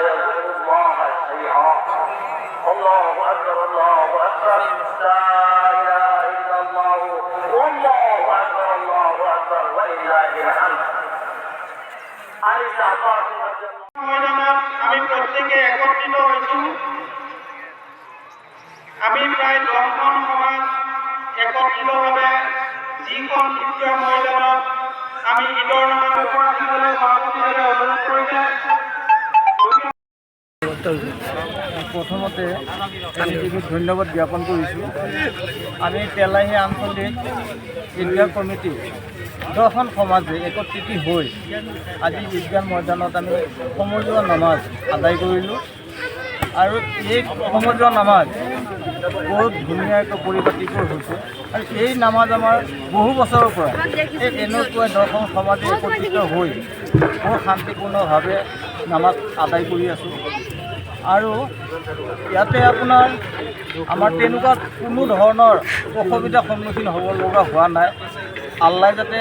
يذكر الله شيئا الله أكبر الله أكبر لا إله إلا الله والله أكبر الله أكبر ولله الحمد আমি প্রত্যেকে একত্রিত হয়েছি। আমি প্রায় 10জন সমাজ একত্ৰিতভাৱে যিখন ঈদগাহ ময়দানত আমি ঈদৰ নামাজ পঢ়িবলৈ সভাপতিজনে অনুৰোধ কৰিছে। প্ৰথমতে এনটিভিক ধন্যবাদ জ্ঞাপন কৰিছোঁ। আমি তেলাহী আঞ্চলিক ঈদগাহ কমিটি 10খন সমাজে একত্ৰিত হৈ আজি ঈদগাহ ময়দানত আমি সমজুৱা নামাজ আদায় কৰিলোঁ আৰু এই সমজুৱা নামাজ বহুত ধুনীয়াকৈ পৰিপাটিকৈ হৈছে আৰু এই নামাজ আমাৰ বহু বছৰৰ পৰা এই এনেকুৱা 10খন সমাজে একত্ৰিত হৈ বহুত শান্তিপূৰ্ণভাৱে নামাজ আদায় কৰি আছোঁ আৰু ইয়াতে আপোনাৰ আমাৰ তেনেকুৱা কোনো ধৰণৰ অসুবিধাৰ সন্মুখীন হ'ব লগা হোৱা নাই। আল্লাই যাতে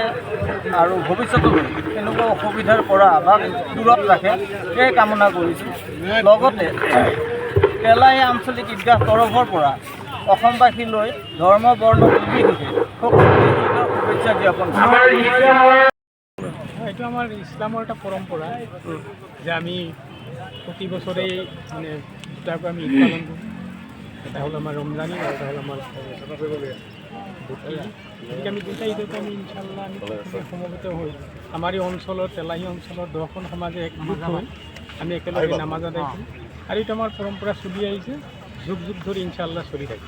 আৰু ভৱিষ্যতলৈ এনেকুৱা অসুবিধাৰ পৰা বা দূৰত ৰাখে সেই কামনা কৰিছোঁ। লগতে তেলাহী আঞ্চলিক ঈদগাহ তৰফৰ পৰা অসমবাসীলৈ ধৰ্ম বৰ্ণ নিৰ্বিশেষে সকলোকে শুভেচ্ছা জ্ঞাপন কৰিছোঁ। এইটো আমাৰ ইছলামৰ এটা পৰম্পৰা যে আমি প্ৰতি বছৰেই মানে দুটাকৈ আমি ঈদ পালন কৰোঁ। এটা হ'ল আমাৰ ৰমজানী আৰু এটা হ'ল আমাৰ গতিকে আমি দুটা ঈদতো আমি ইনশাল্লাহ আমি সমবেত হৈ আমাৰ এই অঞ্চলৰ তেলাহী অঞ্চলৰ 10খন সমাজে একগোট হৈ আমি একেলগে নামাজ আদায় কৰোঁ আৰু এইটো আমাৰ পৰম্পৰা চলি আহিছে, যুগ যুগ ধৰি ইনশাল্লাহ চলি থাকে।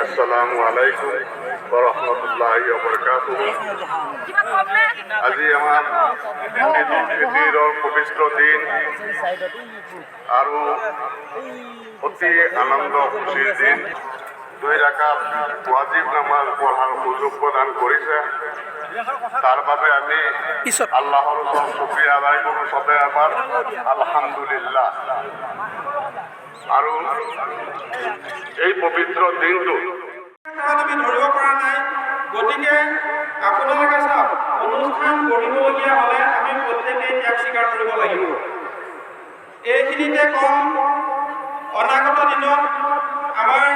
আসসালামু আলাইকুম ওয়া ৰাহমাতুল্লাহি ওয়া বাৰাকাতুহু। আজি আমাৰ ঈদৰ পবিত্ৰ দিন আৰু অতি আনন্দ খুশিৰ দিন। 2 ৰাকাত ওয়াজিব নামাজ পঢ়াৰ সুযোগ প্ৰদান কৰিছে। তাৰ বাবে আমি আল্লাহৰ ওচৰত শুকৰিয়া আদায় কৰোঁ চবে আমাৰ আলহামদুলিল্লাহ। আৰু এই পবিত্ৰ দিনটো আমি ধৰিব পৰা নাই, গতিকে আপোনালোকে চাওক, অনুষ্ঠান কৰিবলগীয়া হ'লে আমি প্ৰত্যেকেই ত্যাগ স্বীকাৰ কৰিব লাগিব। এইখিনিতে কম, অনাগত দিনত আমাৰ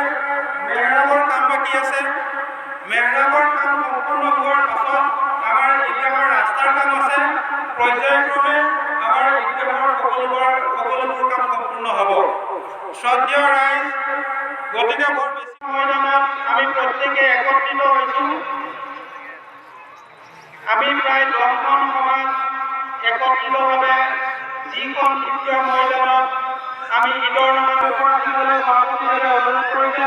মেহৰাবৰ কাম বাকী আছে। মেহৰাবৰ কাম সম্পূৰ্ণ হোৱাৰ পাছত আমাৰ ঈদগাহৰ ৰাস্তাৰ কাম আছে। পৰ্যায়ক্ৰমে আমাৰ ঈদগাহৰ সকলোবোৰ কাম সম্পূৰ্ণ হ'ব। শ্ৰদ্ধেয় ৰাইজ, গতিকে বৰ বেছি ময়দানত আমি প্ৰত্যেকে একত্ৰিত হৈছোঁ। আমি প্ৰায় 10জন সমাজ একত্ৰিতভাৱে যিখন ঈদগাহ ময়দানত আমি ঈদৰ নামাজ পঢ়িবলৈ সভাপতিজনে অনুৰোধ কৰিছে।